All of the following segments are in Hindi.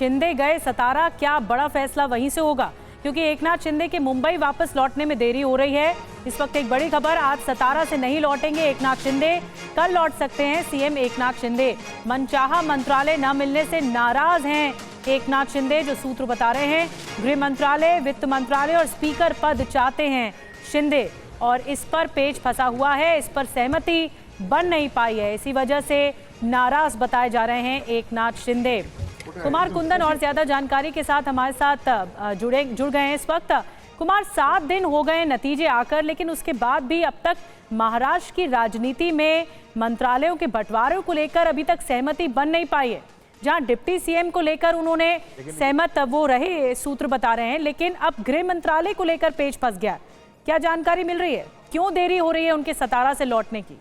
शिंदे गए सतारा, क्या बड़ा फैसला वहीं से होगा? क्योंकि एकनाथ शिंदे के मुंबई वापस लौटने में देरी हो रही है। इस वक्त एक बड़ी खबर, आज सतारा से नहीं लौटेंगे एकनाथ शिंदे, कल लौट सकते हैं सीएम एकनाथ शिंदे। मनचाहा मंत्रालय न मिलने से नाराज हैं एकनाथ शिंदे, जो सूत्र बता रहे हैं। गृह मंत्रालय, वित्त मंत्रालय और स्पीकर पद चाहते हैं शिंदे, और इस पर पेच फंसा हुआ है, इस पर सहमति बन नहीं पाई है। इसी वजह से नाराज बताए जा रहे हैं एकनाथ शिंदे। कुमार कुंदन और ज्यादा जानकारी के साथ हमारे साथ जुड़ गए हैं इस वक्त। कुमार, 7 दिन हो गए नतीजे आकर, लेकिन उसके बाद भी अब तक महाराष्ट्र की राजनीति में मंत्रालयों के बंटवारे को लेकर अभी तक सहमति बन नहीं पाई है। जहां डिप्टी सीएम को लेकर उन्होंने सहमत वो रहे, सूत्र बता रहे हैं, लेकिन अब गृह मंत्रालय को लेकर पेच फंस गया। क्या जानकारी मिल रही है, क्यों देरी हो रही है उनके सतारा से लौटने की?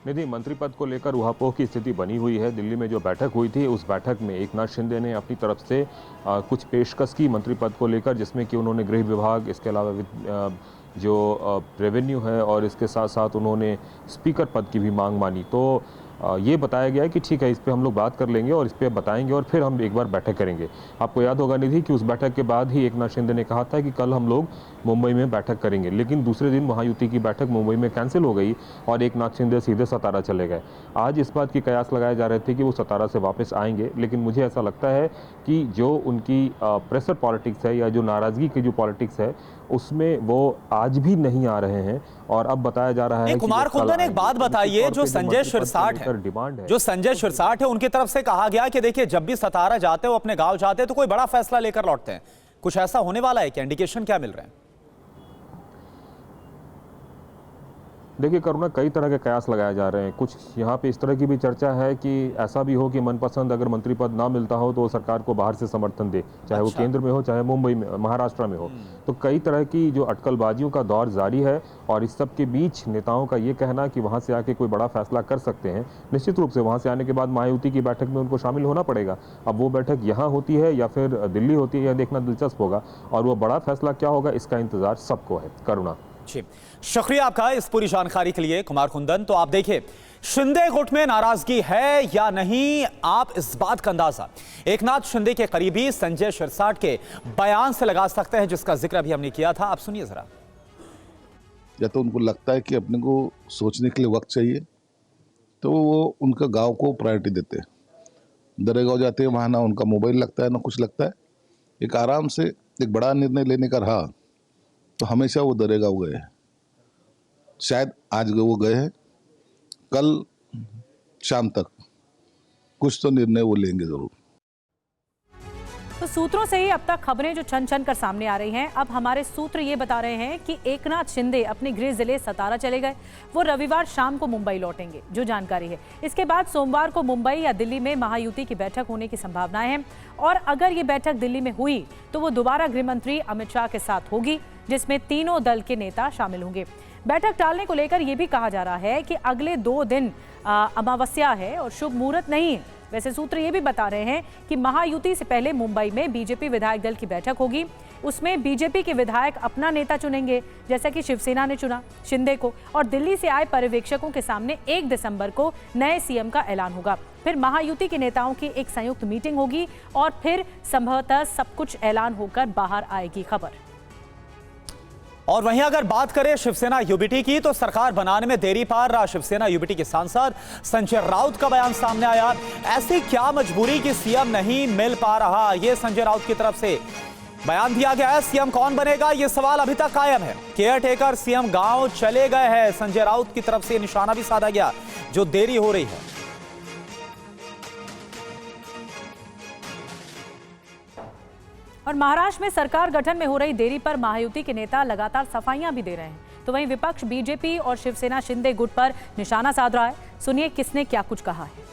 निधि, मंत्री पद को लेकर उहापोह की स्थिति बनी हुई है। दिल्ली में जो बैठक हुई थी, उस बैठक में एकनाथ शिंदे ने अपनी तरफ से कुछ पेशकश की मंत्री पद को लेकर, जिसमें कि उन्होंने गृह विभाग, इसके अलावा जो रेवेन्यू है, और इसके साथ साथ उन्होंने स्पीकर पद की भी मांग मानी। तो ये बताया गया है कि ठीक है, इस पे हम लोग बात कर लेंगे और इस पे बताएंगे और फिर हम एक बार बैठक करेंगे। आपको याद होगा निधि कि उस बैठक के बाद ही एकनाथ शिंदे ने कहा था कि कल हम लोग मुंबई में बैठक करेंगे, लेकिन दूसरे दिन महायुति की बैठक मुंबई में कैंसिल हो गई और एकनाथ शिंदे सीधे सतारा चले गए। आज इस बात की कयास लगाए जा रहे थे कि वो सतारा से वापस आएंगे, लेकिन मुझे ऐसा लगता है कि जो उनकी प्रेशर पॉलिटिक्स है या जो नाराजगी की जो पॉलिटिक्स है, उसमें वो आज भी नहीं आ रहे हैं। और अब बताया जा रहा है कुमार कुंदन, एक बात बताइए, जो संजय शिरसाट है, जो संजय शिरसाट है, उनकी तरफ से कहा गया कि देखिए, जब भी सतारा जाते हो, अपने गांव जाते हैं, तो कोई बड़ा फैसला लेकर लौटते हैं। कुछ ऐसा होने वाला है क्या? इंडिकेशन क्या मिल रहे हैं? देखिए करुणा, कई तरह के कयास लगाए जा रहे हैं। कुछ यहाँ पे इस तरह की भी चर्चा है कि ऐसा भी हो कि मनपसंद अगर मंत्री पद ना मिलता हो तो सरकार को बाहर से समर्थन दे, चाहे वो केंद्र में हो, चाहे मुंबई में, महाराष्ट्र में हो। तो कई तरह की जो अटकलबाजियों का दौर जारी है, और इस सब के बीच नेताओं का ये कहना कि वहाँ से आके कोई बड़ा फैसला कर सकते हैं। निश्चित रूप से वहाँ से आने के बाद महायुति की बैठक में उनको शामिल होना पड़ेगा। अब वो बैठक यहाँ होती है या फिर दिल्ली होती है, यह देखना दिलचस्प होगा, और वो बड़ा फैसला क्या होगा, इसका इंतजार सबको है। करुणा जी, शुक्रिया आपका इस पूरी जानकारी के लिए कुमार कुंदन। तो आप देखिए, शिंदे गुट में नाराजगी है या नहीं, आप इस बात का अंदाजा एकनाथ शिंदे के करीबी संजय शिरसाट के बयान से लगा सकते हैं, जिसका जिक्र अभी हमने किया था। आप सुनिए जरा। या तो उनको लगता है कि अपने को सोचने के लिए वक्त चाहिए, तो वो उनका गांव को प्रायोरिटी देते हैं। दरेगांव जाते हैं, वहाँ ना उनका मोबाइल लगता है ना कुछ लगता है। एक आराम से एक बड़ा निर्णय लेने का रहा तो हमेशा वो दरेगांव गए हैं। शायद आज वो गए हैं, कल शाम तक कुछ तो निर्णय वो लेंगे जरूर। तो सूत्रों से ही अब तक खबरें जो छन छन कर सामने आ रही हैं, अब हमारे सूत्र ये बता रहे हैं कि एकनाथ शिंदे अपने गृह जिले सतारा चले गए। वो रविवार शाम को मुंबई लौटेंगे, जो जानकारी है। इसके बाद सोमवार को मुंबई या दिल्ली में महायुति की बैठक होने की संभावनाएं हैं, और अगर ये बैठक दिल्ली में हुई तो वो दोबारा गृह मंत्री अमित शाह के साथ होगी, जिसमें तीनों दल के नेता शामिल होंगे। बैठक टालने को लेकर यह भी कहा जा रहा है कि अगले 2 दिन अमावस्या है और शुभ मुहूर्त नहीं है। वैसे सूत्र ये भी बता रहे हैं कि महायुति से पहले मुंबई में बीजेपी विधायक दल की बैठक होगी। उसमें बीजेपी के विधायक अपना नेता चुनेंगे, जैसा कि शिवसेना ने चुना शिंदे को, और दिल्ली से आए पर्यवेक्षकों के सामने 1 दिसंबर को नए सीएम का ऐलान होगा। फिर महायुति के नेताओं की एक संयुक्त मीटिंग होगी और फिर संभवतः सब कुछ ऐलान होकर बाहर आएगी खबर। और वहीं अगर बात करें शिवसेना यूबीटी की, तो सरकार बनाने में देरी पर शिवसेना यूबीटी के सांसद संजय राउत का बयान सामने आया। ऐसी क्या मजबूरी कि सीएम नहीं मिल पा रहा, यह संजय राउत की तरफ से बयान दिया गया है। सीएम कौन बनेगा, यह सवाल अभी तक कायम है। केयर टेकर सीएम गांव चले गए हैं, संजय राउत की तरफ से निशाना भी साधा गया, जो देरी हो रही है। और महाराष्ट्र में सरकार गठन में हो रही देरी पर महायुति के नेता लगातार सफाइयां भी दे रहे हैं। तो वहीं विपक्ष बीजेपी और शिवसेना शिंदे गुट पर निशाना साध रहा है। सुनिए किसने क्या कुछ कहा है।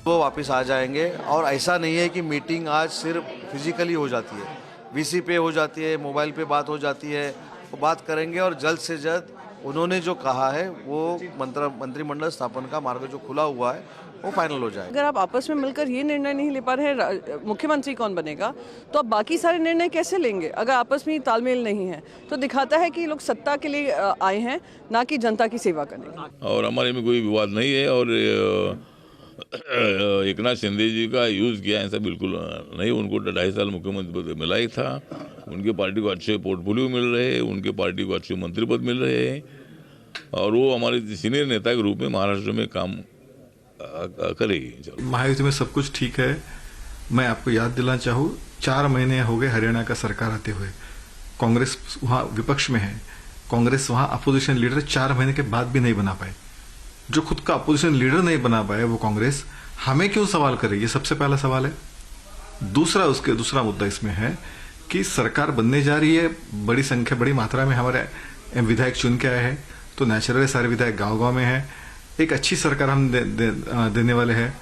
वो वापस आ जाएंगे, और ऐसा नहीं है कि मीटिंग आज सिर्फ फिजिकली हो जाती है, वीसी पे हो जाती है, मोबाइल पे बात हो जाती है। वो बात करेंगे और जल्द से जल्द उन्होंने जो कहा है वो मंत्रिमंडल स्थापन का मार्ग जो खुला हुआ है वो फाइनल हो जाएगा। अगर आप आपस में मिलकर ये निर्णय नहीं ले पा रहे मुख्यमंत्री कौन बनेगा, तो आप बाकी सारे निर्णय कैसे लेंगे? अगर आपस में तालमेल नहीं है तो दिखाता है कि लोग सत्ता के लिए आए हैं, ना कि जनता की सेवा करने। और हमारे में कोई विवाद नहीं है, और एकनाथ शिंदे जी का यूज़ किया ऐसा बिल्कुल नहीं। उनको 2.5 साल मुख्यमंत्री पद मिला ही था, उनके पार्टी को अच्छे पोर्टफोलियो मिल रहे हैं, उनके पार्टी को अच्छे मंत्री पद मिल रहे हैं और वो हमारे सीनियर नेता के रूप में महाराष्ट्र में काम करेगी। महायुति में सब कुछ ठीक है। मैं आपको याद दिलाना चाहूँ, 4 महीने हो गए हरियाणा का सरकार आते हुए, कांग्रेस वहाँ विपक्ष में है, कांग्रेस वहाँ अपोजिशन लीडर 4 महीने के बाद भी नहीं बना पाए। जो खुद का अपोजिशन लीडर नहीं बना पाए वो कांग्रेस हमें क्यों सवाल करे, ये सबसे पहला सवाल है। दूसरा मुद्दा इसमें है कि सरकार बनने जा रही है, बड़ी मात्रा में हमारे विधायक चुन के आए हैं, तो नेचुरली सारे विधायक गांव-गांव में है, एक अच्छी सरकार हम देने वाले हैं।